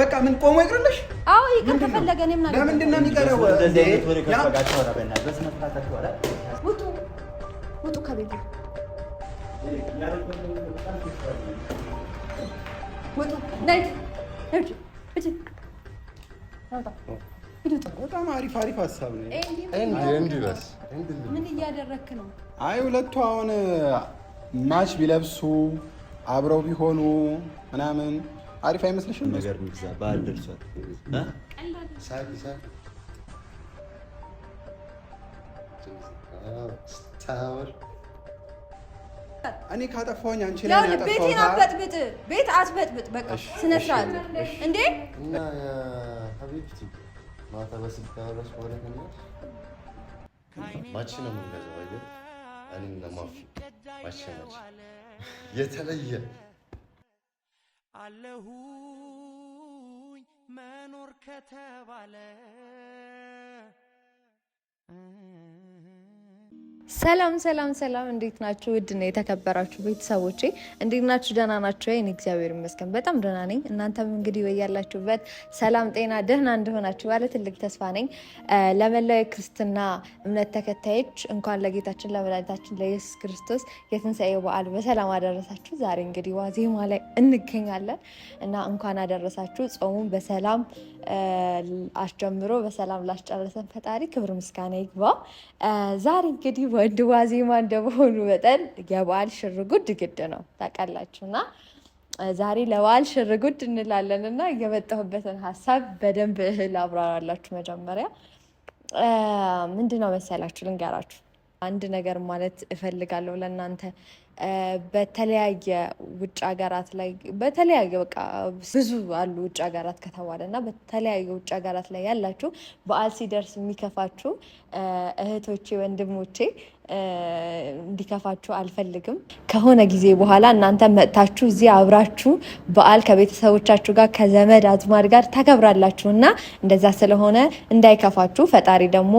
በቃ ምን ቆሞ ይቅርልሽ? አዎ ይቅር ከፈለገ እኔም ነገር ለምንድን ነው የሚቀረው? እንደዚህ አይነት ወሬ ከፈጋቸው ወራ በእናትህ በስነ ስርዓት አትወራ። ውጡ ከቤት ውጡ። ነይ በጣም አሪፍ ሀሳብ ነው። ምን እያደረክ ነው? አይ ሁለቱ አሁን ማች ቢለብሱ አብረው ቢሆኑ ምናምን አሪፍ አይመስልሽም? ነገር ምትዛ ባል ደርሷል እኔ ካጠፋሁኝ አንቺ ላይ ያጠፋው ቤቴን አትበጥብጥ። ቤት አትበጥብጥ። በቃ ስነ ስርዓት እንዴ እና ሀቢብቲ ማታ በስልክ አወራሽ በኋላ ማች ነው የምንገዛው አይደል? እኔና ማፊ ማች የተለየ አለሁኝ መኖር ከተባለ ሰላም ሰላም ሰላም፣ እንዴት ናችሁ? ውድና የተከበራችሁ ቤተሰቦቼ እንዴት ናችሁ? ደህና ናችሁ? እኔ እግዚአብሔር ይመስገን በጣም ደህና ነኝ። እናንተም እንግዲህ በያላችሁበት ሰላም ጤና ደህና እንደሆናችሁ ባለ ትልቅ ተስፋ ነኝ። ለመላው የክርስትና እምነት ተከታዮች እንኳን ለጌታችን ለመድኃኒታችን ለኢየሱስ ክርስቶስ የትንሣኤ በዓል በሰላም አደረሳችሁ። ዛሬ እንግዲህ ዋዜማ ላይ እንገኛለን እና እንኳን አደረሳችሁ። ጾሙን በሰላም አስጀምሮ በሰላም ላስጨረሰን ፈጣሪ ክብር ምስጋና ይግባ። ዛሬ እንግዲህ ወንድ ዋዜማ እንደመሆኑ መጠን የበዓል ሽርጉድ ግድ ነው ታውቃላችሁ። እና ዛሬ ለበዓል ሽርጉድ እንላለን እና የመጣሁበትን ሀሳብ በደንብ ላብራራላችሁ። መጀመሪያ ምንድነው መሰላችሁ ልንገራችሁ። አንድ ነገር ማለት እፈልጋለሁ ለእናንተ በተለያየ ውጭ ሀገራት ላይ በተለያየ በቃ ብዙ አሉ ውጭ ሀገራት ከተባለ እና በተለያየ ውጭ ሀገራት ላይ ያላችሁ በዓል ሲደርስ የሚከፋችሁ እህቶቼ ወንድሞቼ እንዲከፋችሁ አልፈልግም። ከሆነ ጊዜ በኋላ እናንተ መጥታችሁ እዚህ አብራችሁ በዓል ከቤተሰቦቻችሁ ጋር ከዘመድ አዝማድ ጋር ታከብራላችሁ እና እንደዛ ስለሆነ እንዳይከፋችሁ ፈጣሪ ደግሞ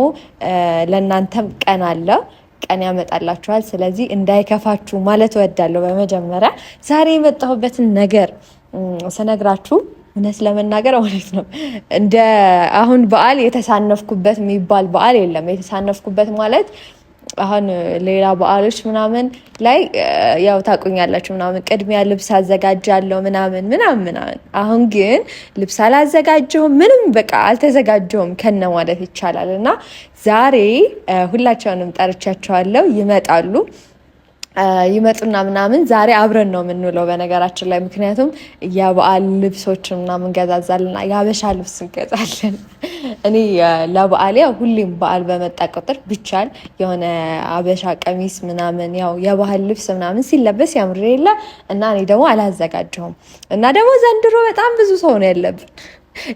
ለእናንተም ቀን አለው ቀን ያመጣላችኋል። ስለዚህ እንዳይከፋችሁ ማለት እወዳለሁ። በመጀመሪያ ዛሬ የመጣሁበትን ነገር ስነግራችሁ እውነት ለመናገር ማለት ነው እንደ አሁን በዓል የተሳነፍኩበት የሚባል በዓል የለም። የተሳነፍኩበት ማለት አሁን ሌላ በዓሎች ምናምን ላይ ያው ታውቁኛላችሁ ምናምን ቅድሚያ ልብስ አዘጋጃለሁ ምናምን። አሁን ግን ልብስ አላዘጋጀሁም፣ ምንም በቃ አልተዘጋጀሁም ከነ ማለት ይቻላል። እና ዛሬ ሁላቸውንም ጠርቻቸዋለሁ። ይመጡና ምናምን ዛሬ አብረን ነው የምንውለው በነገራችን ላይ። ምክንያቱም የበዓል ልብሶችን ምናምን እንገዛዛለን፣ የሀበሻ ልብስ እንገዛለን። እኔ ለበዓል ያው ሁሌም በዓል በመጣ ቁጥር ቢቻል የሆነ ሀበሻ ቀሚስ ምናምን ያው የባህል ልብስ ምናምን ሲለበስ ያምር የለ እና እኔ ደግሞ አላዘጋጀሁም። እና ደግሞ ዘንድሮ በጣም ብዙ ሰው ነው ያለብን፣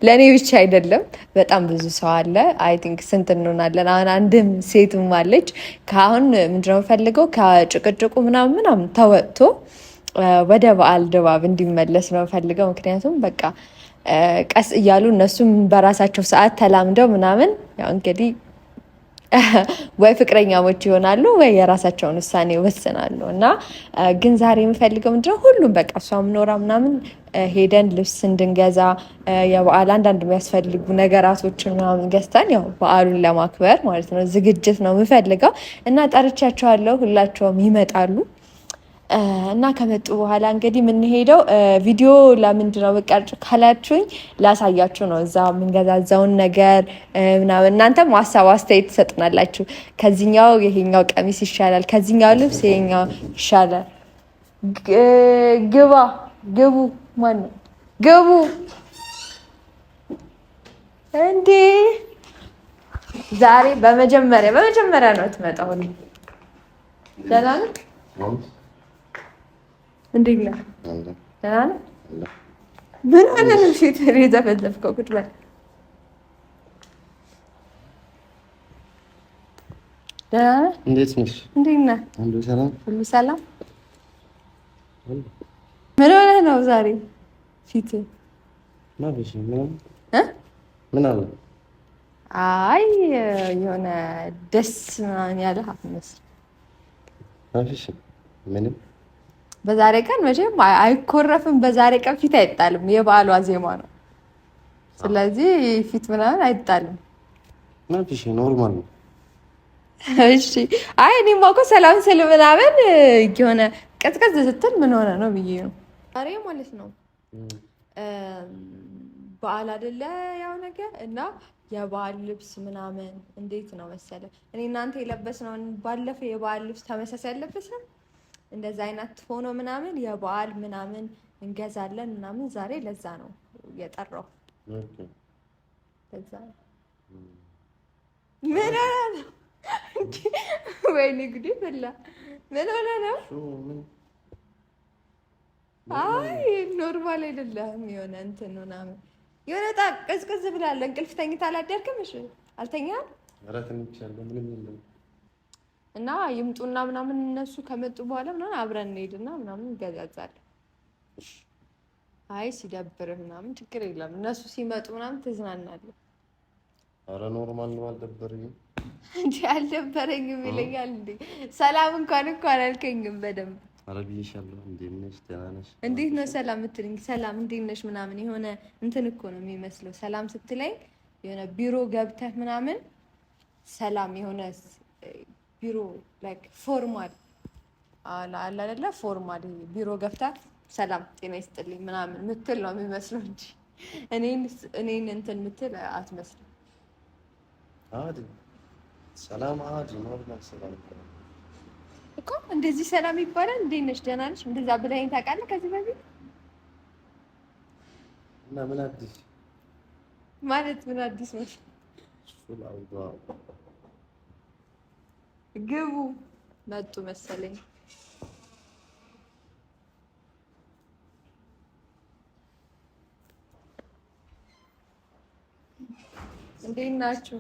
ለእኔ ብቻ አይደለም በጣም ብዙ ሰው አለ። አይ ቲንክ ስንት እንሆናለን? አሁን አንድም ሴትም አለች። ከአሁን ምንድነው ፈልገው ከጭቅጭቁ ምናምን ተወጥቶ ወደ በዓል ድባብ እንዲመለስ ነው ፈልገው። ምክንያቱም በቃ ቀስ እያሉ እነሱም በራሳቸው ሰዓት ተላምደው ምናምን ያው እንግዲህ ወይ ፍቅረኛሞች ይሆናሉ ወይ የራሳቸውን ውሳኔ ይወስናሉ። እና ግን ዛሬ የምፈልገው ምንድነው ሁሉም በቃ እሷም ኖራ ምናምን ሄደን ልብስ እንድንገዛ የበዓል አንዳንድ የሚያስፈልጉ ነገራቶችን ምናምን ገዝተን ያው በዓሉን ለማክበር ማለት ነው ዝግጅት ነው የምፈልገው። እና ጠርቻቸዋለሁ፣ ሁላቸውም ይመጣሉ። እና ከመጡ በኋላ እንግዲህ የምንሄደው ቪዲዮ ለምንድን ነው በቃጭ ካላችሁኝ ላሳያችሁ ነው እዛ የምንገዛዛውን ነገር ምናምን። እናንተም ሀሳብ አስተያየት ትሰጡናላችሁ። ከዚህኛው ይሄኛው ቀሚስ ይሻላል፣ ከዚህኛው ልብስ ይሄኛው ይሻላል። ግቡ ማነው ግቡ እንዴ! ዛሬ በመጀመሪያ ነው ትመጣው። ደህና ነህ? እንዴት ነህ? ደህና ነህ? ምን ሆነ ነው ፊት የዘፈዘፍከው? ቁጭ በል። ደህና ነህ? እንዴት ነሽ? እንዴት ነህ? ሁሉ ሰላም? ሁሉ ሰላም። ምን ሆነ ነው ዛሬ ፊት? ምን አለ? አይ የሆነ ደስ ምናምን ያለህ አትመስል። ምንም በዛሬ ቀን መቼም አይኮረፍም። በዛሬ ቀን ፊት አይጣልም። የበዓሉ ዋዜማ ነው። ስለዚህ ፊት ምናምን አይጣልም። ማንፊሽ ኖርማል ነው። እሺ አይ እኔማ እኮ ሰላም ስል ምናምን የሆነ ቀዝቀዝ ስትል ምን ሆነ ነው ብዬ ነው። ዛሬ ማለት ነው በዓል አይደለ ያው ነገር እና የበዓል ልብስ ምናምን እንዴት ነው መሰለ እኔ እናንተ የለበስነው ባለፈው የበዓል ልብስ ተመሳሳይ ያለበስነው እንደዛ አይነት ሆኖ ምናምን የበዓል ምናምን እንገዛለን ምናምን ዛሬ ለዛ ነው የጠራው። ለዛ ምን ሆነ ወይኔ ጉዴ ፈላ። ምን ሆነ ነው? አይ ኖርማል አይደለም የሆነ እንትን ምናምን የሆነ ቀዝቀዝ ብላለ። እንቅልፍ ተኝታ አላደርክም? እሺ አልተኛም። ኧረ ተኝቻለሁ ምንም የለም። እና ይምጡና ምናምን እነሱ ከመጡ በኋላ ምናምን አብረን እንሄድና ምናምን እንገዛዛለን። አይ ሲደብርህ ምናምን ችግር የለም እነሱ ሲመጡ ምናምን ትዝናናለህ። ኧረ ኖርማል ነው አልደበረኝም። እንዴ አልደበረኝም ይለኛል እንዴ። ሰላም እንኳን አልከኝም በደንብ። ኧረ ብዬሻለሁ። እንዴት ነሽ? ደህና ነሽ? እንዴት ነው ሰላም የምትለኝ? ሰላም እንዴት ነሽ ምናምን የሆነ እንትን እኮ ነው የሚመስለው። ሰላም ስትለኝ የሆነ ቢሮ ገብተህ ምናምን ሰላም የሆነ ቢሮ ላይክ ፎርማል አለ አይደለ? ፎርማል ቢሮ ገብተህ ሰላም ጤና ይስጥልኝ ምናምን ምትል ነው የሚመስለው እንጂ እኔን እንትን ምትል አትመስልም። አዲ ሰላም አዲ ኖርማል ሰላም እኮ እንደዚህ ሰላም ይባላል። እንዴት ነሽ? ደህና ነሽ? እንደዛ ብለኸኝ ታውቃለህ ከዚህ በፊት? እና ምን አዲስ ማለት ምን አዲስ ነው? ግቡ መጡ መሰለኝ። እንዴት ናችሁ?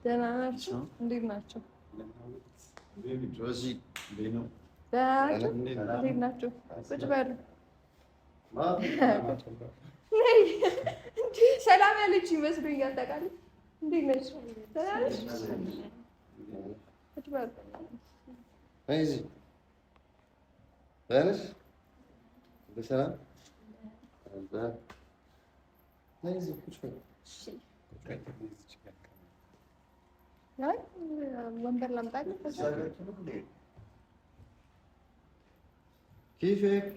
ደህና ናችሁ? እንዴት ናችሁ? እንዴት ናችሁ? ቁጭ በሉ። ሰላም ያለች ይመስሉኛል። ታውቃለህ? እንዴት ነሽ? ደህና ነሽ? ቁጭ በሉ። በሰላም ወንበር ላምጣልህ? ኪፌክ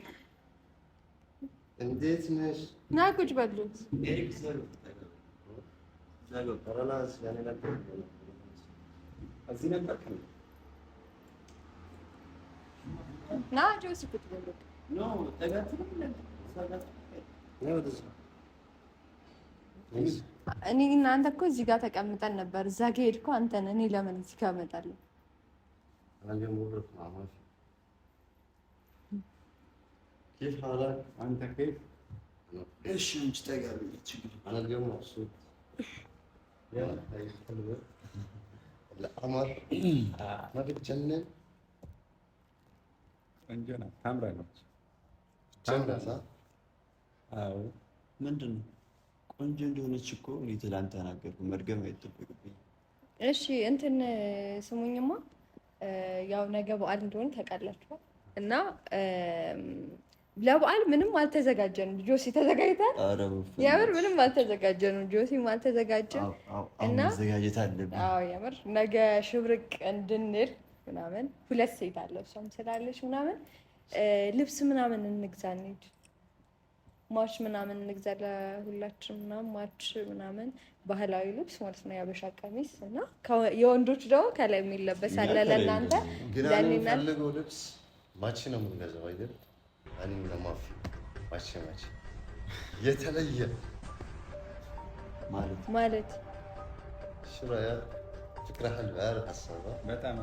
እንዴት ነሽ? ና ቁጭ በሉ። ና ጆሲ ቁጭ በሉ። እኔ እናንተ እኮ እዚህ ጋር ተቀምጠን ነበር። እዛ ጋ ሄድኩ አንተን። እኔ ለምን እዚህ ጋር እመጣለሁ? አንተ ከይፍ እሺ እንጂ ተጋሩ ችግር ለአማር ማለት ጀነን ቆንጆ ናት፣ ታምራለች። አዎ ምንድን ነው ቆንጆ እንደሆነች እኮ እኔ ትላንት ተናገርኩ። መድገም አይጠበቅብኝ። እሺ እንትን ስሙኝማ፣ ያው ነገ በዓል እንደሆነ ታውቃላችሁ እና ለበዓል ምንም አልተዘጋጀንም። ጆሲ ተዘጋጅታል? የምር ምንም አልተዘጋጀንም። ጆሲም አልተዘጋጀም እና መዘጋጀት አለብን። አዎ የምር ነገ ሽብርቅ እንድንል ምናምን 2 ሴት አለ እሷም ስላለች ምናምን ልብስ ምናምን እንግዛ እንሂድ። ማች ምናምን እንግዛ ለሁላችን ምናምን ማች ምናምን ባህላዊ ልብስ ማለት ነው፣ ያበሻ ቀሚስ እና የወንዶች ደግሞ ከላይ የሚለበስ አለ ለእናንተ ለኔና ፈልገው ልብስ ማች ነው የምንገዛው አይደል? እኔና ማፊ ማች የተለየ ማለት ሽራያ ፍቅራ ሐልባ ሐሳባ በጣም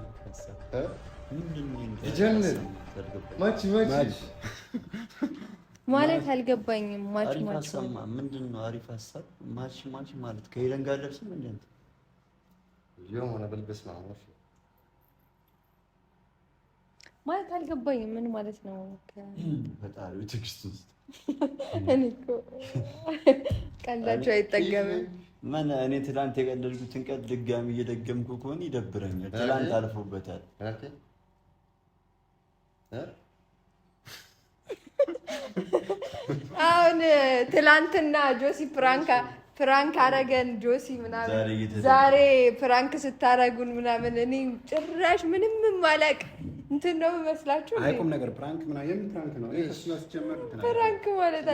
ይጀንን ማች ማለት አልገባኝም። ማች ምንድን ነው? አሪፍ ሀሳብ ማች ማለት ከሄለን ጋር ለብስም እንዴ አንተ اليوم انا بلبس مع وفي ማለት አልገባኝም። ምን ማለት ነው? በጣም ቴክስት ውስጥ እኔ እኮ ቀላችሁ አይጠገምም። ምን እኔ ትላንት የቀለድኩትን ቀን ድጋሚ እየደገምኩ ከሆነ ይደብረኛል። ትላንት አልፎበታል። አሁን ትላንትና ጆሲ ፍራንክ አረገን ጆሲ ምናምን ዛሬ ፍራንክ ስታረጉን ምናምን እኔ ጭራሽ ምንም ማለቅ እንትን ነው መስላችሁ? አይቁም ነገር ፍራንክ ምናምን የምን ፍራንክ ነው? እሱ ማስጀመር ፍራንክ ማለት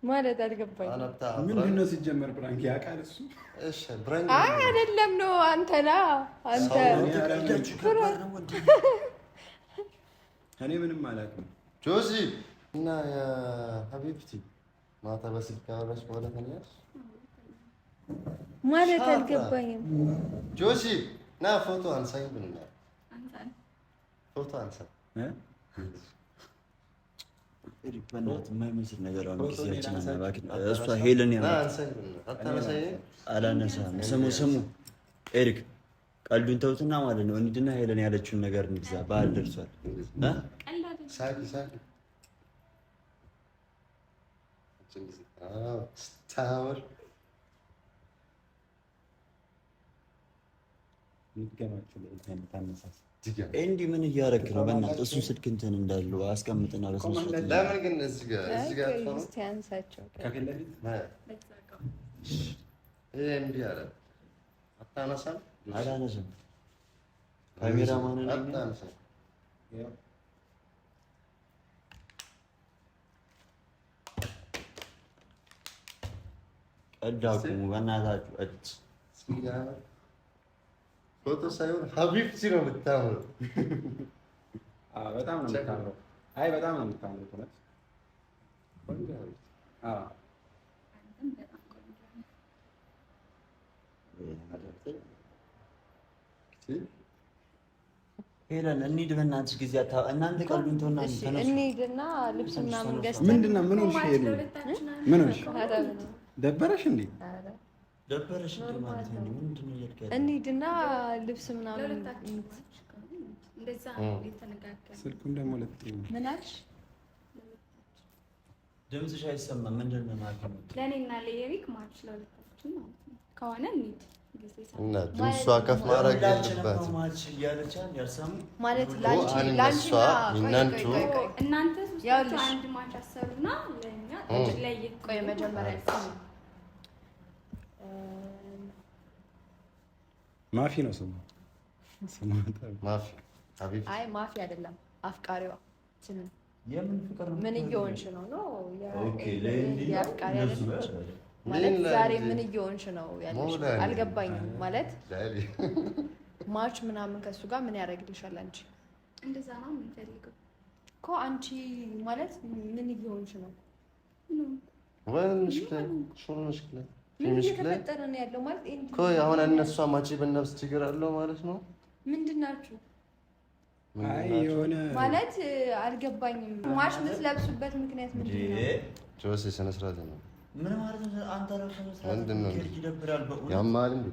ማለት አልገባኝ። ምንድን ነው ሲጀመር ፍራንክ ያውቃል እሱ? እሺ ፍራንክ አይደለም ነው አንተና አንተ እኔ ምንም አላውቅም። ጆሲ እና ሀቢብቲ ማታ በስልክ አወራሽ በኋላ ተኛሽ ማለት አልገባኝም። ጆሲ ና ፎቶ አንሳኝ ብለናል። ፎቶ አንሳኝ በእናትህ የማይመስል ነገር አሁን ጊዜያችን አናባክን። እሷ ሄለን አላነሳም። ስሙ ኤሪክ ቀልዱን ተውትና ማለት ነው እንሂድና ሄለን ያለችውን ነገር እንግዛ። በዓል ደርሷል። ሳቂ ስታወር እንዲህ ምን እያደረክ ነው? በእናትህ እሱን ስልክ እንትን እንዳለው አስቀምጥና በስነ ስርዓት ለምን ግን እዚህ ጋር እንዲህ አለ። አታነሳም? አላነሳም። ካሜራማንን አታነሳም። ቀዳቁሙ በእናታችሁ። ፎቶ ሳይሆን ሀቢብቲ ነው የምታምረው። በጣም ነው የምታምረው። አይ በጣም ነው የምታምረው። ሄለን እንሂድ በእናትሽ ጊዜ እናንተ ቀልዱን ተውና እንሂድና ልብስ ምናምን ገዝተን ምንድን ነው ምን ሆንሽ? ሄለን ምን ሆንሽ? ደበረሽ እንዴ? ደበረሽ እንዴ ማለት ነው? ምንድን ነው እያልከኝ? እንሂድና ልብስ ምናምን እንደዛ የተነጋገርን። ስልኩን ደግሞ ለጥቂው ምን አልሽ? ድምፅሽ አይሰማም። ምንድን ነው ማለት ነው? ለእኔና ለኤሪክ ማርች ለሁለታችን ማለት ነው ከሆነ እንሂድ እና ድምጿ ከፍ ማድረግ ያለባት ማለት እናንተ ሶስታችሁ አንድ ማች አሰሩና ለኛ ለየት ቆይ መጀመሪያ ማፊ ነው ስሙ። ማፊ ሀቢብ አይ ማፊ አይደለም አፍቃሪዋ ስም የምን ፍቅር ነው? ምን እየሆንሽ ነው? ኦኬ ለእንዲ የአፍቃሪ አይደለች ማለት ዛሬ ምን እየሆንሽ ነው ያለሽ? አልገባኝም። ማለት ማች ምናምን ከሱ ጋር ምን ያደርግልሻል? አንቺ እንደዛ ነው የምንፈልገው እኮ አንቺ ማለት ምን እየሆንሽ ነው? ወንሽ ሹንሽክለ ምን እየተፈጠረ ነው ያለው? ማለት እኮ አሁን እነሷ ማቺ በነፍስ ችግር አለው ማለት ነው። ምንድን ናችሁ? አይ የሆነ ማለት አልገባኝም። ማች የምትለብሱበት ምክንያት ምንድን ነው? ጆሲ ስነ ስርዓት ነው። ምን ማለት ነው? አንተ ነው ምንድን ነው ይደብራል። በእውነት ያማል እንዴ?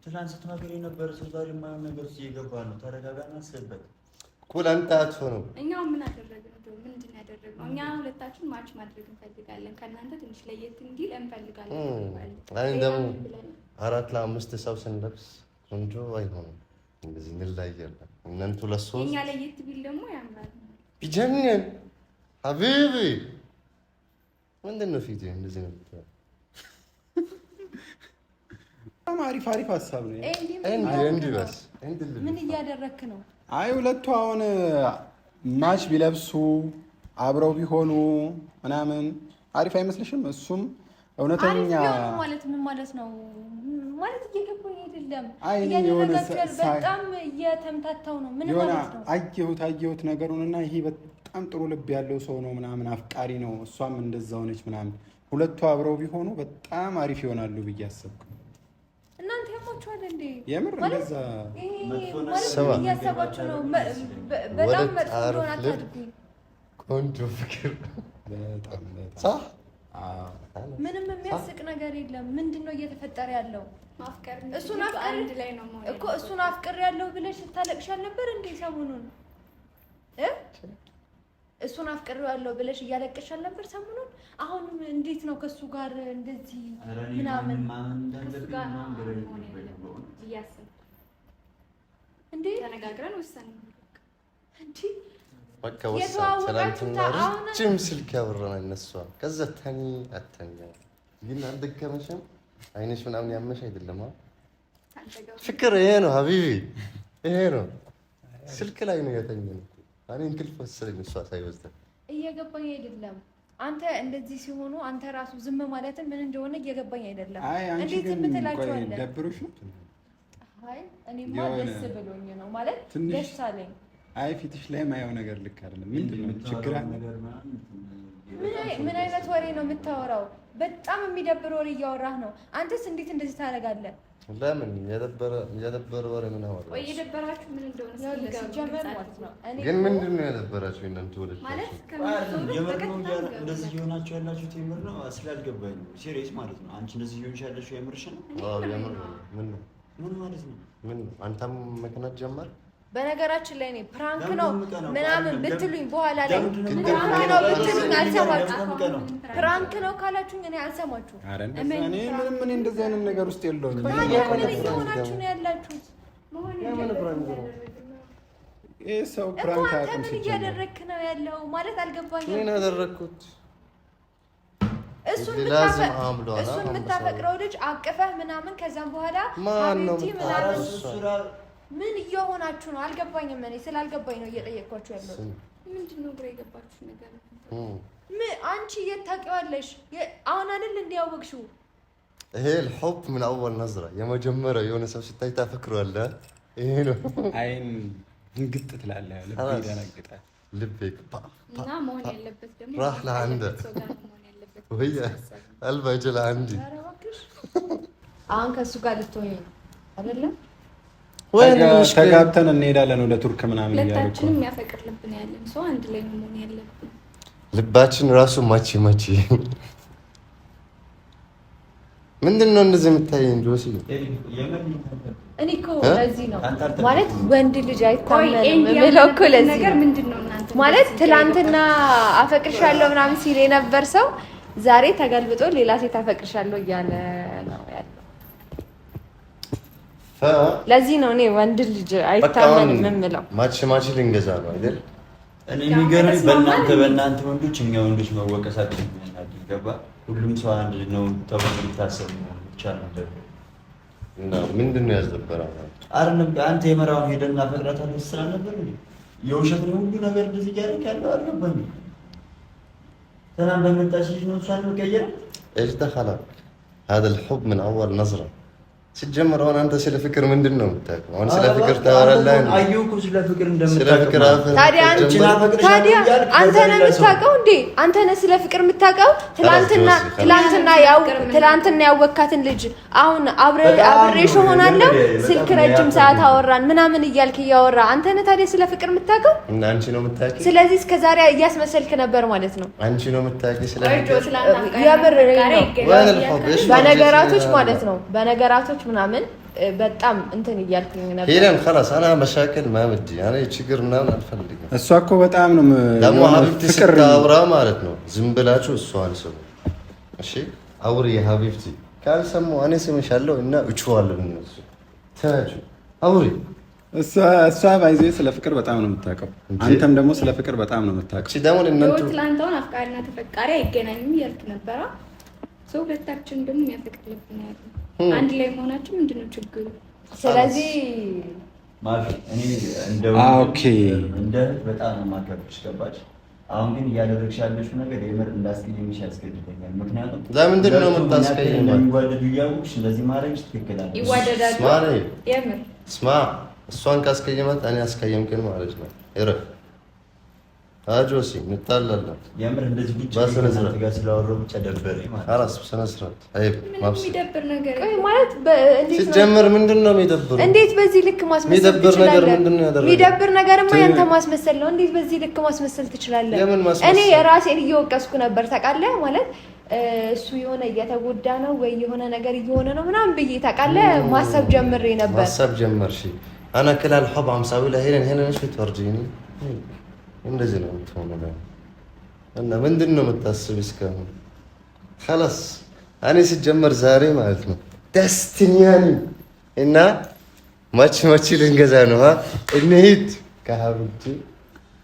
ትላንት ስትመክር የነበረ ሰው ዛሬ የማይሆን ነገር እየገባ ነው። ተረጋጋና አስብበት። ኩል አንተ አጥፎ ነው። እኛ ምን አደረግን? ምንድን ነው ያደረግነው? እኛ ሁለታችን ማች ማድረግ እንፈልጋለን። ከእናንተ ትንሽ ለየት እንዲል እንፈልጋለን። አይ ደግሞ 4 ለ5 ሰው ስንለብስ ቆንጆ አይሆንም። እንደዚህ እንላያለን። እናንተ ለሶስት እኛ ለየት ቢል ደግሞ ያምራል። ቢጀነን ሀቢቢ ምንድን ነው ፊት እንደዚህ ነው? አሪፍ ሀሳብ ነው። ምን እያደረክ ነው? አይ ሁለቱ አሁን ማች ቢለብሱ አብረው ቢሆኑ ምናምን አሪፍ አይመስልሽም? እሱም እውነተኛ ማለት ምን ማለት ነው? ማለት እየገባኝ አይደለም። በጣም እየተምታታው ነው። ምን ማለት ነው? አየሁት ነገሩንና ይሄ በጣም ጥሩ ልብ ያለው ሰው ነው ምናምን አፍቃሪ ነው። እሷም እንደዛ ሆነች ምናምን። ሁለቱ አብረው ቢሆኑ በጣም አሪፍ ይሆናሉ ብዬ አሰብኩ። እናንተ ያማችኋል እንዴ? የምር እንደዛ ማለት እያሰባችሁ ነው? በጣም መጥፎ እንደሆነ አታድርጉኝ። ቆንጆ ፍቅር በጣም ሳህ ምንም የሚያስቅ ነገር የለም። ምንድነው እየተፈጠረ ያለው? ማፍቀር እሱን አንድ ላይ ነው እኮ እሱን አፍቅር ያለው ብለሽ ስታለቅሽ አልነበር እንዴ? ሰሞኑን እሱን አፍቅር ያለው ብለሽ እያለቅሽ አልነበር ሰሞኑን? አሁን እንዴት ነው ከሱ ጋር እንደዚህ ምናምን ከሱ ጋር እንዴ? ተነጋግረን ወሰን በቃ ወሰን ትናንትና ረጅም ስልክ ያወራን እነሱ ከዛ ተኒ አተኛ ግን አልደከመሽም አይነሽ ምናምን ያመሽ አይደለም ፍቅር ይሄ ነው ሀቢቢ ይሄ ነው ስልክ ላይ ነው የተኛው እኔ እንቅልፍ ወሰደኝ እሷ ሳይወስድ እየገባኝ አይደለም አንተ እንደዚህ ሲሆኑ አንተ ራሱ ዝም ማለት ምን እንደሆነ እየገባኝ አይደለም እንዴት ዝም ትላቸዋለህ ደብሮሽ ነው አይ እኔማ ደስ ብሎኝ ነው ማለት ደስ አለኝ አይ ፊትሽ ላይ ማየው ነገር ልክ አይደለም ምንድነው ችግር አለ ምን አይነት ወሬ ነው የምታወራው በጣም የሚደብር ወሬ እያወራህ ነው አንተስ እንዴት እንደዚህ ታደርጋለህ ለምን የደበረ ወሬ ምን አወራ ወይ የደበራችሁ ምን እንደሆነ ሲጀመር ማለት ነው ግን ምንድነው የደበራችሁ እናንተ ወለች ማለት እንደዚህ ይሆናችሁ ያላችሁ ተምር ነው ስላልገባኝ ነው ሲሪየስ ማለት ነው አንቺ እንደዚህ ይሆንሽ ያለሽ የምርሽ ነው አዎ የምር ምን ማለት ነው ምን አንተም መከናት ጀመር በነገራችን ላይ ነው ፕራንክ ነው ምናምን ብትሉኝ በኋላ ላይ ፕራንክ ነው ብትሉኝ አልሰማችሁ ፕራንክ ነው ካላችሁኝ እኔ አልሰማችሁ አረ እኔ ምንም እንደዚህ አይነት ነገር ውስጥ የለውም ምን እየሆናችሁ ነው ያላችሁት የምን ፕራንክ ነው ይሄ ሰው ፕራንክ አቅም ምን እያደረክ ነው ያለው ማለት አልገባኝም ምን አደረኩት እሱን የምታፈቅረው ልጅ አቅፈህ ምናምን ከዛም በኋላ ሀቢብቲ ምናምን ምን እየሆናችሁ ነው አልገባኝም እኔ ስላልገባኝ ነው እየጠየቅኳችሁ ያለው ምንድነው ግራ የገባችሁ ነገር አንቺ የታውቂዋለሽ አሁን አይደል እንዲያወቅሽው ይሄ الحب من اول نظره የመጀመሪያ የሆነ ሰው ሲታይ ታፈቅረዋለህ ይሄ ነው አይን እንግጥ ትላለህ ልብ ይደነግጣል ልብክ እና መሆን ያለበት ደግሞ راح لعنده وهي قلبها يجي عندي አሁን ከሱ ጋር ልትሆኚ አይደለም ተጋብተን እንሄዳለን ወደ ቱርክ ምናምን ይያሉ ሁለታችንም የሚያፈቅር ልብ ነው ያለን ሰው አንድ ላይ ነው መሆን ያለብን ልባችን ራሱ ማቺ ምንድነው እንደዚህ የምታየኝ ጆሲ እኔ እኮ ለዚህ ነው ማለት ወንድ ልጅ አይታመንም ምለው እኮ ለዚህ ነገር ምንድነው እናንተ ማለት ትላንትና አፈቅርሻለሁ ምናምን ሲል የነበር ሰው ዛሬ ተገልብጦ ሌላ ሴት አፈቅርሻለሁ እያለ ነው ያለው ለዚህ ነው እኔ ወንድ ልጅ አይታመንም የምለው ማቺ ልንገዛ ነው አይደል እኔ የሚገርመኝ በእናንተ ወንዶች እኛ ወንዶች መወቀሳችን ይገባ ሁሉም ሰው አንድ ነው ተብሎ ይታሰብ ነው ይቻላል እና ምንድነው ያስደበራው አይደለም አንተ የመራውን ሄደና ፈቅራታለህ ስለነበር የውሸት ነው ሁሉ ነገር እንደዚህ ያደርግ ያለው አልገባኝ ሰላም በመጣሽ ነው እሷን መቀየር ايش دخلك هذا الحب من اول نظره ሲጀመር አሁን አንተ ስለ ፍቅር ምንድነው የምታውቀው? አሁን ስለ ፍቅር ታወራለህ። አየሁኩ ስለ ፍቅር እንደምታውቀው። ታዲያ አንተ ነህ የምታውቀው እንዴ? አንተ ነህ ስለ ፍቅር የምታውቀው? ትላንትና ያወካትን ልጅ አሁን አብሬሽ ሆናለሁ ስልክ ረጅም ሰዓት አወራን ምናምን እያልክ እያወራ አንተ ነህ ታዲያ ስለ ፍቅር የምታውቀው? እና አንቺ ነው የምታውቂው? ስለዚህ እስከ ዛሬ እያስመሰልክ ነበር ማለት ነው። አንቺ ነው የምታውቂው ስለ ፍቅር? ያብር በነገራቶች ማለት ነው በነገራቶች ምናምን በጣም እንትን እያልኩኝ ነበር። ሄለን خلاص انا مشاكل ما بدي انا ችግር ምናምን አልፈልግም። እሷ እኮ በጣም ነው ደግሞ ሀቢብቲ ስታወራ ማለት ነው ዝም ብላችሁ እሷን ስሙ እሺ አውሪ ሀቢብቲ ካልሰሙ እኔ ስምሻለሁ እና እችዋለሁ እነሱ ታችሁ አውሪ እሷ ባይዜ ስለ ፍቅር በጣም ነው የምታውቀው። አንተም ደግሞ ስለ ፍቅር በጣም ነው የምታውቀው። እሺ ደግሞ እናንተ ትላንታውን አፍቃሪና ተፈቃሪ አይገናኙም እያልክ ነበራ። ሰው ሁለታችን ደግሞ የሚያፈቅር ልብ ነው ያለው። አንድ ላይ መሆናችን ምንድነው ችግሩ? ስለዚህ ማፊ እኔ እንደ በጣም ማከብርሽ ገባሽ። አሁን ግን እያደረግሽ ያለሽው ነገር የምር እንዳስቀየምሽ ያስገድደኛል። ምክንያቱም ለምንድን ነው የምታስቀየመው? እንደሚዋደዱ እያወቅሽ እንደዚህ ማድረግሽ ትክክል አይደለም። ይዋደዳሉ የምር ስማ እሷን ካስቀየማት እኔ አስቀየምከኝ ማለት ነው። እረፍ አጆሲ እንጣላለን። የምር እንደዚህ ብቻ ከእናንተ ጋር ስላወራሁ ብቻ ደበረኝ ማለት ነው። አራስ በስነ ስርዓት አይብ ማብስ የሚደብር ነገር ማለት እንዴት ነው ሲጀመር ምንድነው የሚደብረው? እንዴት በዚህ ልክ ማስመሰል የሚደብር ነገር ምንድነው ያደረገው? የሚደብር ነገርማ ያንተ ማስመሰል ነው። እንዴት በዚህ ልክ ማስመሰል ትችላለህ? እኔ የራሴን እየወቀስኩ ነበር ታውቃለህ። ማለት እሱ የሆነ እየተጎዳ ነው ወይ የሆነ ነገር እየሆነ ነው ምናምን ብዬ ታውቃለህ ማሰብ ጀምሬ ነበር። ማሰብ ጀመርሽ? انا كل الحب عم ساوي لها هنا ايش بتورجيني እንደዚህ ነው የምትሆነው እና ምንድነው የምታስብ እስካሁን خلاص እኔ ሲጀመር ዛሬ ማለት ነው ደስተኛ ነኝ እና ማች ልንገዛ ነው እንሂድ ከሀብቲ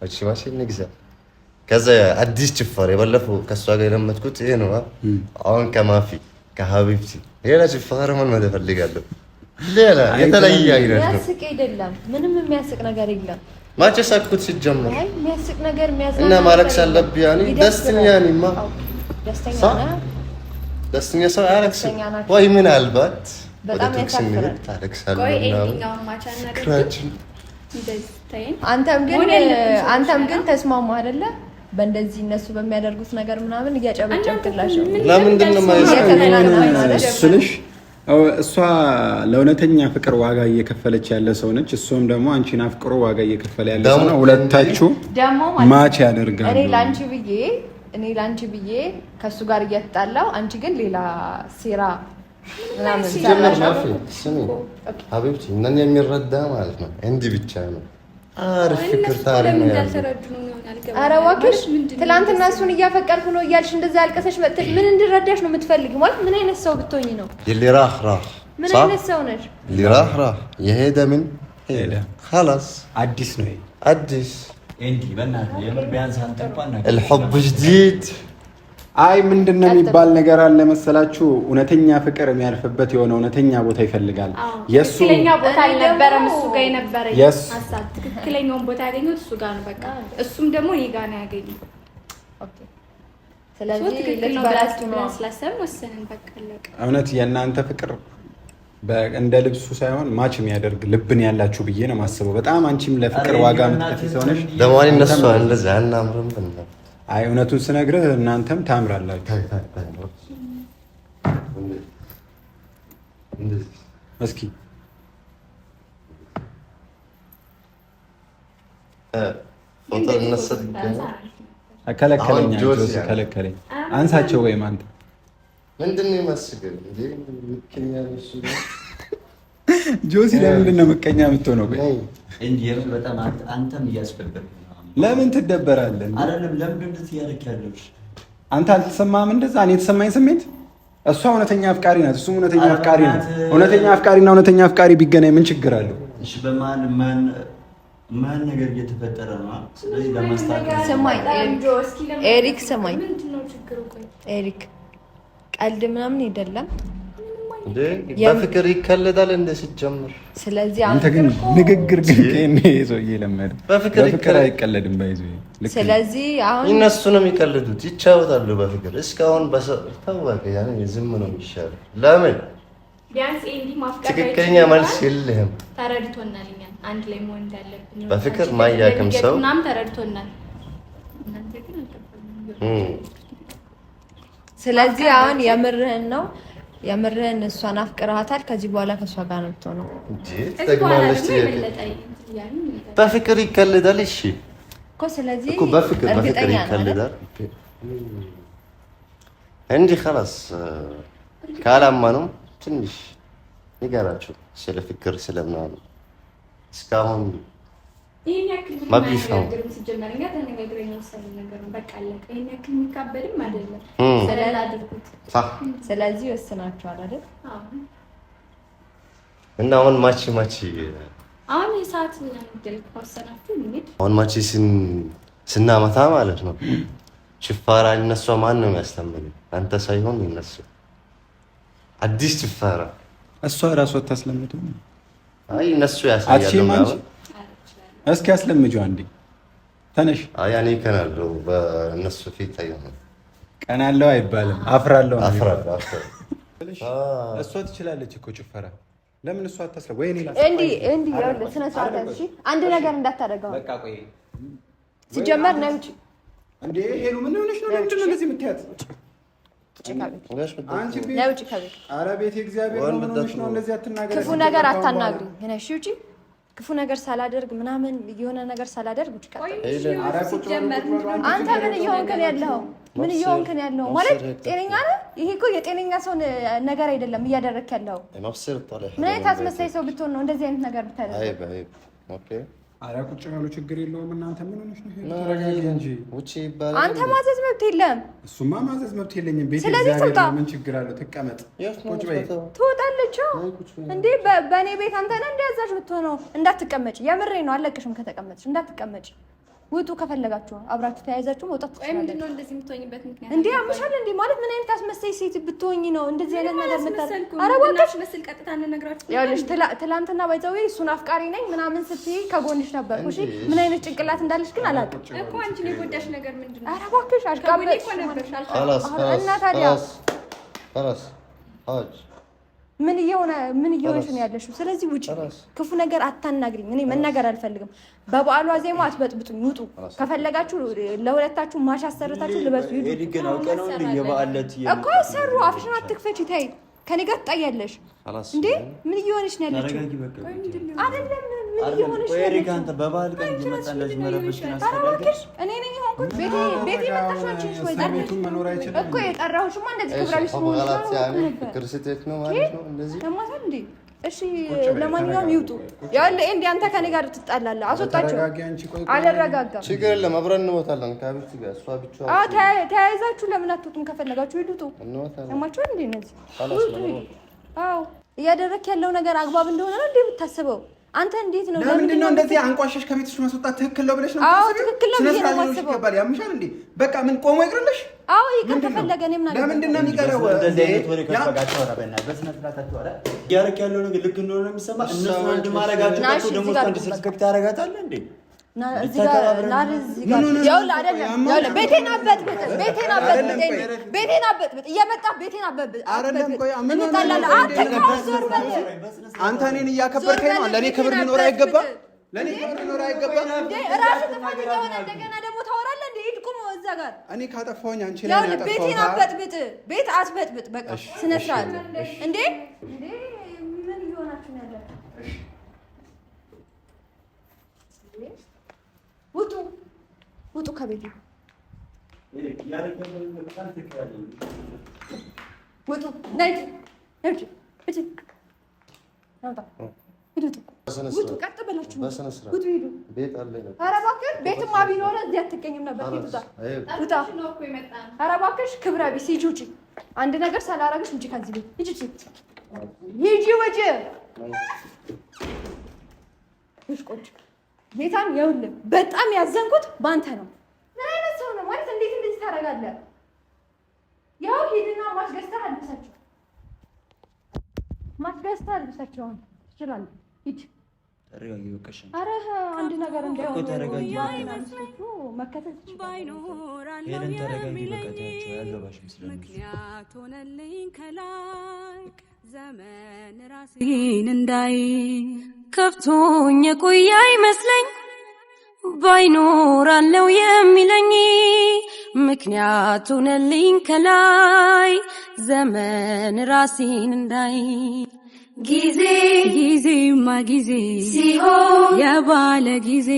ማሽን ንግዛ። ከዛ አዲስ ጭፈራ የባለፈው ከእሷ ጋር የለመድኩት ይሄ ነው። አሁን ከማፊ ከሀቢብቲ ሌላ ጭፈራ መልመድ እፈልጋለሁ። ሌላ የተለየ አይነት ነው። የሚያስቅ አይደለም፣ ምንም የሚያስቅ ነገር የለም። ማቼ ሳኩት ሲጀመር የሚያስቅ ነገር የሚያዝናና እና ማለቅስ አለብኝ። ያኔ ደስተኛ ነኝማ። ደስተኛ ሰው አያለቅስም ወይ? ምናልባት ወደ ቶክስ ስንሄድ ታለቅሳለህ ምናምን። አንተም ግን ተስማማ አይደለ? በእንደዚህ እነሱ በሚያደርጉት ነገር ምናምን እያጨበጨብክላቸው ለምንድን ነው ስልሽ እሷ ለእውነተኛ ፍቅር ዋጋ እየከፈለች ያለ ሰው ነች። እሱም ደግሞ አንቺን አፍቅሮ ዋጋ እየከፈለ ያለ ሰው ነው። ሁለታችሁ ማች ያደርጋሉ። እኔ ላንቺ ብዬ ከሱ ጋር እያጣላው፣ አንቺ ግን ሌላ ሴራ ምናምን ሲጀመር ማፊ ስሚ ሀቢብቲ እነን የሚረዳ ማለት ነው እንዲህ ብቻ ነው። አሪፍ ፍቅር ታሪክ ነው ያለው። ኧረ እባክሽ ትላንትና እሱን እያፈቀርኩ ነው እያልሽ እንደዛ ያልቀሰሽ መጥተሽ ምን እንድረዳሽ ነው የምትፈልጊው? ማለት ምን አይነት ሰው ብትሆኚ ነው? ሊራህ ምን አይነት ሰው ነሽ? ሊራህ የሄደ ምን ሄደ خلاص አዲስ ነው አዲስ እንዲ በእናትህ የምር ቢያንስ አንተ እንኳን ነገር الحب جديد። አይ ምንድነው የሚባል ነገር አለ መሰላችሁ? እውነተኛ ፍቅር የሚያልፍበት የሆነ እውነተኛ ቦታ ይፈልጋል። የሱ ትክክለኛ ቦታ አልነበረም እሱ ጋር የነበረኝ ሀሳብ። ትክክለኛውን ቦታ ያገኘሁት እሱ ጋር ነው። በቃ እሱም ደግሞ እኔ ጋር ነው ያገኘው። ኦኬ ስለዚህ ትክክል ነው ብለን ስላሰብን ወሰንን። በቃ አለቀ። እውነት የእናንተ ፍቅር እንደ ልብሱ ሳይሆን ማች የሚያደርግ ልብን ያላችሁ ብዬ ነው የማስበው። በጣም አንቺም ለፍቅር ዋጋ የምትከፊ ሰው ነሽ። ለማን እነሱ እንደዛ አናምርም ብንል አይ እውነቱን ስነግርህ እናንተም ታምራላችሁ። እስኪ ፎቶ እነሰት ከለከለኝ፣ ጆሲ ከለከለኝ። አንሳቸው ወይም አንተ ምንድን ነው የማስገኝ እንዴ? ምቀኛ ነሽ ጆሲ። ለምንድን ነው ምቀኛ የምትሆነው? እንዴ የምን በጣም አንተም እያስፈለገ ለምን ትደበራለህ? አይደለም ለምን እንደዚህ ያደርክ ያለሽ አንተ አልተሰማህም? እንደዛ እኔ የተሰማኝ ስሜት እሷ እውነተኛ አፍቃሪ ናት፣ እሱም እውነተኛ አፍቃሪ ነው። እውነተኛ አፍቃሪና እውነተኛ አፍቃሪ ቢገናኝ ምን ችግር አለው? እሺ በማን ማን ነገር እየተፈጠረ ነው? ስለዚህ ለማስተካከል ሰማይ ኤሪክ ሰማይ ኤሪክ ቀልድ ምናምን አይደለም እንዴ በፍቅር ይከለዳል እንደ ሲጀምር። ስለዚህ አንተ ግን ንግግር ግን ከኔ ሰውዬ ለመደ በፍቅር አይቀለድም ባይዞ። ስለዚህ አሁን እነሱ ነው የሚቀልዱት፣ ይጫወታሉ በፍቅር እስካሁን በሰውታወቀ ያኔ ዝም ነው የሚሻለው። ለምን ቢያንስ ኤንዲ ማፍቀር ትክክለኛ መልስ የለህም። ተረድቶናል። እኛ አንድ ላይ መሆን እንዳለብን በፍቅር ማያቅም ሰው ምናምን ተረድቶናል። እናንተ ግን አልገባንም። ስለዚህ አሁን የምርህን እሷን አፍቅረሃታል። ከዚህ በኋላ ከእሷ ጋር ነው የምትሆነው እንጂ ትጠቅማለች። በፍቅር ይከለዳል። እሺ እኮ ስለዚህ እኮ በፍቅር ይከለዳል እንጂ خلاص ካላማነው ትንሽ ንገራቸው ስለ ፍቅር ስለምናምን እስካሁን ይሄን ያክል ማግሪፋው ሲጀመርኛ ተነጋግረን ወሰንን ነገር ነው። በቃ አለቀ። ይሄን ያክል የሚካበድም አይደለም። ስለላድርጉት ስለዚህ ወስናችኋል አይደል? አዎ። እና አሁን ማቺ አሁን የሰዓት እንግዲህ ወሰናችሁ እንዴ? አሁን ማቺ ስናመታ ማለት ነው ጭፈራ እነሱ ማን ነው የሚያስተምረው? አንተ ሳይሆን እነሱ አዲስ ጭፈራ እሷ ራሷ ታስለምደው። አይ እነሱ ያሳያሉ ማለት እስኪ አስለምጂው አንዴ ተነሽ። አይ እኔ ከናለው በእነሱ ፊት አይሆንም። ቀናለው አይባልም፣ አፍራለሁ። እሷ ትችላለች እኮ ጭፈራ። ለምን እሷ አታስረ ወይ እኔ እንዴ ያለ ስነ ስርዓት እሺ። አንድ ነገር እንዳታደርገው በቃ። ቆይ ሲጀመር ነው እንጂ እንዴ ሄሉ ምን ሆነሽ ነው? ለምንድን ነው እንደዚህ የምትያት? አንቺ ኧረ ቤቴ እግዚአብሔር ነው። ምን ሆነሽ ነው? እንደዚህ አትናገሪ። ክፉ ነገር አታናግሪ። እሺ ውጪ። ክፉ ነገር ሳላደርግ ምናምን የሆነ ነገር ሳላደርግ ውጪ። አንተ ምን እየሆንክ ነው ያለው? ምን እየሆንክ ነው ያለው? ማለት ጤነኛ ነህ? ይሄ እኮ የጤነኛ ሰው ነገር አይደለም እያደረክ ያለው። ምን አይነት አስመሳይ ሰው ብትሆን ነው እንደዚህ አይነት ነገር ብታደርግ? ኧረ ቁጭ ያሉ ችግር የለውም። እናንተ ምን ሆነሽ ነው? ተረጋጊ እንጂ ውጪ ይባላል። አንተ ማዘዝ መብት የለም። እሱማ ማዘዝ መብት የለኝም። ቤት እግዚአብሔር ምን ችግር አለው? ትቀመጥ። ቁጭ በይ። ትወጣለች እንዴ? በእኔ ቤት አንተ ነህ እንደ አዛዥ ብትሆነው እንዳትቀመጭ። የምሬ ነው። አለቅሽም ከተቀመጥሽ እንዳትቀመጭ። ውጡ ከፈለጋችሁ አብራችሁ ተያይዛችሁ መውጣት ትችላላችሁ። ምንድነው እንደዚህ የምትሆኝበት ምክንያት? እንዴ አምሻል እንዴ ማለት ምን አይነት አስመሳይ ሴት ብትሆኝ ነው እንደዚህ አይነት ነገር መታል? ኧረ ወጣሽ መስል ቀጥታ እንነግራችሁ። ያለሽ ትላንትና ባይዘው እሱን አፍቃሪ ነኝ ምናምን ስትይ ከጎንሽ ነበርኩ። እሺ ምን አይነት ጭንቅላት እንዳለሽ ግን አላውቅም እኮ። አንቺን የጎዳሽ ነገር ምንድነው? ኧረ እባክሽ አሽቃበጥሽ እና ታዲያ خلاص ሀጅ ምን እየሆነሽ ነው ያለሽው? ስለዚህ ውጪ፣ ክፉ ነገር አታናግሪኝ። እኔ መናገር አልፈልግም። በበዓሉ ዜማ አትበጥብጡኝ። ውጡ ከፈለጋችሁ ለሁለታችሁ ማሽ አሰርታችሁ ልበሱ። ይዱ እኮ ሰሩ። አፍሽን አትክፈቺ። ተይ ከኔ ጋር ትጣያለሽ እንዴ? ምን እየሆነሽ ነው ያለሽው? አይደለም ምን እየሆነሽ ነው ያለሽው? አንተ በበዓል ቀን እየመጣ እንደዚህ መረበሽን አስተዳደር እኔ ነኝ የሆንኩት። ቤቴ መጣሽ አንቺ ነሽ ወይ? ቤቱን መኖር አይችልም እኮ የጠራሁሽማ እንደዚህ ክብራዊ ስለሆነ ክርስቲያን ነው ማለት ነው እንደዚህ ለማታል እንዴ? እሺ ለማንኛውም ይውጡ። ያለ እንዴ አንተ ከኔ ጋር ትጣላለህ። አስወጣቸው። አልረጋጋም። ችግር የለም አብረን እንወጣለን ከአብቹ ጋር እሷ ብቻ ተያይዛችሁ ለምን አትወጡም? ከፈለጋችሁ ይውጡ። ሰማችሁ እንዴ? እነዚህ አዎ እያደረክ ያለው ነገር አግባብ እንደሆነ ነው እንዴ የምታስበው? አንተ እንዴት ነው? ለምንድን ነው እንደዚህ አንቋሸሽ ከቤትሽ ማስወጣት ትክክል ነው ብለሽ ነው? አዎ ትክክል ነው ብዬ ነው የማስበው። ያምሻል እንዴ? በቃ ምን ቆሞ ይቅርልሽ? አዎ ይቅር ከፈለገ እኔም ነገር ለምንድን ነው የሚቀረው? እንደዚህ አይነት ወሬ ከፈጋቸው ወራ በእናትህ በስነ ስርዓት አትወራ። ያረክ ያለው ነገር ልክ እንደሆነ ነው የሚሰማ። እነሱ አንድ ማረጋቸው ነው ደግሞ አንድ ዲስሪስፔክት ያረጋታል እንዴ? እዚህ ጋር ያው አይደለም ቤቴን አበጥብጥ እየመጣ ቤቴን አበጥብጥ አይደለም። ቆይ አንተ እኔን እያከበርከኝ ነው። ለኔ ክብር ሊኖር አይገባም። ለኔ ክብር ሊኖር አይገባም እንዴ? ራስህ ጥፋተኛ ሆነ እንደገና ደግሞ ታወራለህ እንዴ? ሂድ ቁም እዛ ጋር። እኔ ካጠፋሁኝ አንቺ ላይ ነው ያጠፋሁት። ቤቴን አበጥብጥ፣ ቤት አትበጥብጥ። በቃ ስነ ስርዓት እንዴ ምን እየሆናችሁ ነው ያላችሁ? ውጡ ከቤቴ ውጡ። ነይ ውጡ። ቀጥ ብላችሁ ውጡ። ሂዱ። ኧረ እባክህ ቤትማ ቢኖረህ እዚህ አትገኝም ነበር። ውጣ። ኧረ እባክሽ ክብረ ቢስ ሂጂ ውጪ። አንድ ነገር ሳላረግሽ ውጪ ከዚህ ቤት ሂጂ ውጪ። ቆንጆ ጌታን ይኸውልህ በጣም ያዘንኩት ባንተ ነው። ምን አይነት ሰው ነው ማለት? እንዴት እንደዚህ ታደርጋለህ? ያው ሂድና ማስገዝተህ አልብሳቸው ትችላለህ። ሂድ ተረጋጊ። በቃሽ። ኧረ አንድ ነገር እንዳይሆን ተረጋጊ። መከተል ትችላለህ። ሄለን ተረጋጊ። በቃ ተያቸው ያገባሽም ስለምን ምክንያት ሆነልኝ ከላይ ዘመን ራሴን እንዳይ ከፍቶኝ የቆየ አይመስለኝ ባይኖራለው የሚለኝ ምክንያት ሆነልኝ ከላይ ዘመን ራሴን እንዳይ ጊዜማ ጊዜ ሲሆን የባለ ጊዜ